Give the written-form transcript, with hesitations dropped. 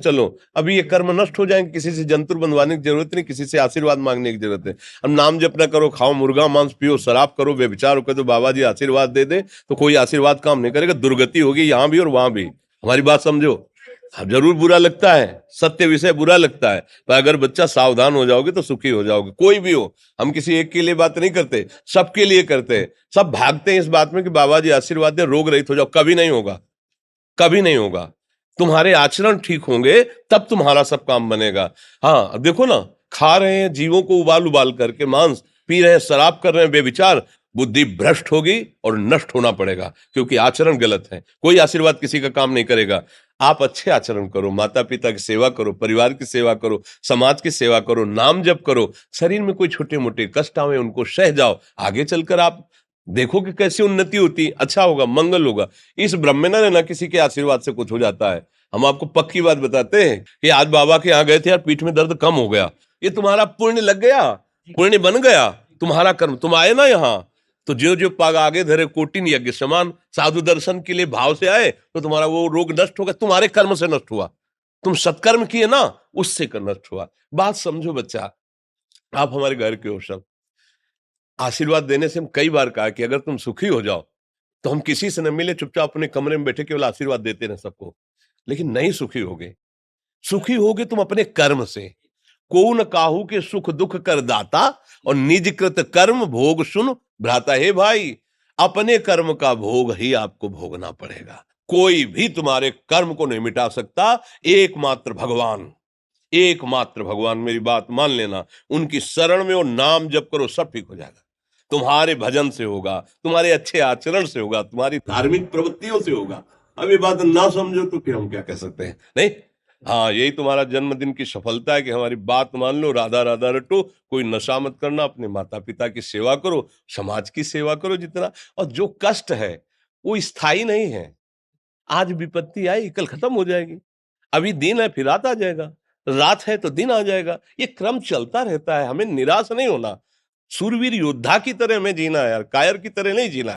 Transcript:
चलो अभी ये कर्म नष्ट हो जाएंगे, किसी से जंतुर बंधवाने की जरूरत नहीं, किसी से आशीर्वाद मांगने की जरूरत है। अब नाम जप ना करो, खाओ मुर्गा मांस, पियो शराब, करो व्यभिचार करो, तो बाबा जी आशीर्वाद दे दे तो कोई आशीर्वाद काम नहीं करेगा, दुर्गति होगी यहाँ भी और वहां भी। हमारी बात समझो। हाँ, जरूर बुरा लगता है, सत्य विषय बुरा लगता है, पर अगर बच्चा सावधान हो जाओगे तो सुखी हो जाओगे, कोई भी हो। हम किसी एक के लिए बात नहीं करते, सबके लिए करते हैं। सब भागते हैं इस बात में कि बाबा जी आशीर्वाद दे, रोग रहित हो जाओ। कभी नहीं होगा, कभी नहीं होगा। तुम्हारे आचरण ठीक होंगे तब तुम्हारा सब काम बनेगा। हाँ देखो ना, खा रहे हैं जीवों को उबाल उबाल करके मांस, पी रहे हैं शराब, कर रहे हैं बेविचार, बुद्धि भ्रष्ट होगी और नष्ट होना पड़ेगा, क्योंकि आचरण गलत है। कोई आशीर्वाद किसी का काम नहीं करेगा। आप अच्छे आचरण करो, माता पिता की सेवा करो, परिवार की सेवा करो, समाज की सेवा करो, नाम जप करो। शरीर में कोई छोटे मोटे कष्ट आवे उनको सह जाओ, आगे चलकर आप देखो कि कैसी उन्नति होती, अच्छा होगा, मंगल होगा। इस ब्रह्म में ना रहना किसी के आशीर्वाद से कुछ हो जाता है। हम आपको पक्की बात बताते हैं कि आज बाबा के यहाँ गए थे यार, पीठ में दर्द कम हो गया, ये तुम्हारा पुण्य लग गया, पुण्य बन गया, तुम्हारा कर्म। तुम आए ना यहाँ, तो जो जो पाग आगे धरे कोटिन यज्ञ समान, साधु दर्शन के लिए भाव से आए तो तुम्हारा वो रोग नष्ट हो गया, तुम्हारे कर्म से नष्ट हुआ। तुम सत्कर्म किए ना, उससे कर नष्ट हुआ। बात समझो बच्चा, आप हमारे घर के हो सब। आशीर्वाद देने से हम कई बार कहा कि अगर तुम सुखी हो जाओ तो हम किसी से न मिले, चुपचाप अपने कमरे में बैठे केवल आशीर्वाद देते रहे सबको। लेकिन नहीं सुखी होगे, सुखी होगे तुम अपने कर्म से। को न काहू के सुख दुख कर दाता, और निज कृत कर्म भोग सुन भ्राता। हे भाई, अपने कर्म का भोग ही आपको भोगना पड़ेगा। कोई भी तुम्हारे कर्म को नहीं मिटा सकता, एकमात्र भगवान। एकमात्र भगवान, मेरी बात मान लेना। उनकी शरण में और नाम जप करो, सब ठीक हो जाएगा। तुम्हारे भजन से होगा, तुम्हारे अच्छे आचरण से होगा, तुम्हारी धार्मिक प्रवृत्तियों से होगा। अब ये बात ना समझो तो फिर हम क्या कह सकते हैं, नहीं। हाँ, यही तुम्हारा जन्मदिन की सफलता है कि हमारी बात मान लो, राधा राधा रटो, कोई नशा मत करना, अपने माता पिता की सेवा करो, समाज की सेवा करो जितना। और जो कष्ट है वो स्थायी नहीं है। आज विपत्ति आई, कल खत्म हो जाएगी। अभी दिन है, फिर रात आ जाएगा, रात है तो दिन आ जाएगा। ये क्रम चलता रहता है, हमें निराश नहीं होना। शूरवीर योद्धा की तरह हमें जीना है यार, कायर की तरह नहीं जीना है।